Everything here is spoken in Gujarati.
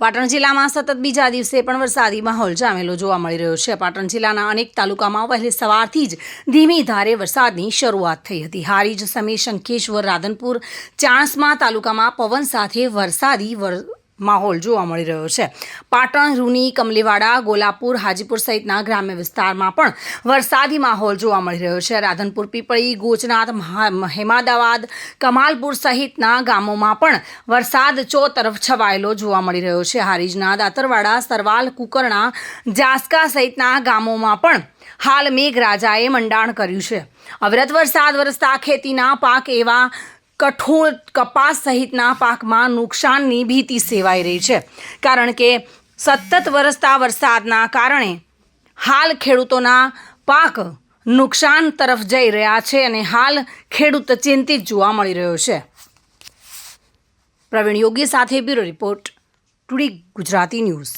પાટણ જિલ્લામાં સતત બીજા દિવસે પણ વરસાદી માહોલ જામેલો જોવા મળી રહ્યો છે। પાટણ જિલ્લાના અનેક તાલુકામાં વહેલી સવારથી જ ધીમી ધારે વરસાદની શરૂઆત થઈ હતી। હારીજ, સમી, શંખેશ્વર, રાધનપુર, ચાણસ્મા તાલુકામાં પવન સાથે વરસાદી માહોલ જોવા મળી રહ્યો છે। પાટણ, રૂની, કમલીવાડા, ગોલાપુર, હાજીપુર સહિતના ગ્રામ્ય વિસ્તારમાં પણ વરસાદી માહોલ જોવા મળી રહ્યો છે। રાધનપુર, પીપળી, ગોચનાથ, હેમાદાવાદ, કમાલપુર સહિતના ગામોમાં પણ વરસાદ ચોતરફ છવાયેલો જોવા મળી રહ્યો છે। હારીજના દાતરવાડા, સરવાલ, કુકરણા, જાસકા સહિતના ગામોમાં પણ હાલ મેઘરાજાએ મંડાણ કર્યું છે। અવિરત વરસાદ વરસતા ખેતીના પાક એવા કઠોળ, કપાસ સહિતના પાકમાં નુકસાનની ભીતિ સેવાઈ રહી છે, કારણ કે સતત વરસતા વરસાદના કારણે હાલ ખેડૂતોના પાક નુકસાન તરફ જઈ રહ્યા છે અને હાલ ખેડૂત ચિંતિત જોવા મળી રહ્યો છે। પ્રવીણ યોગી સાથે bureau report, today Gujarati news.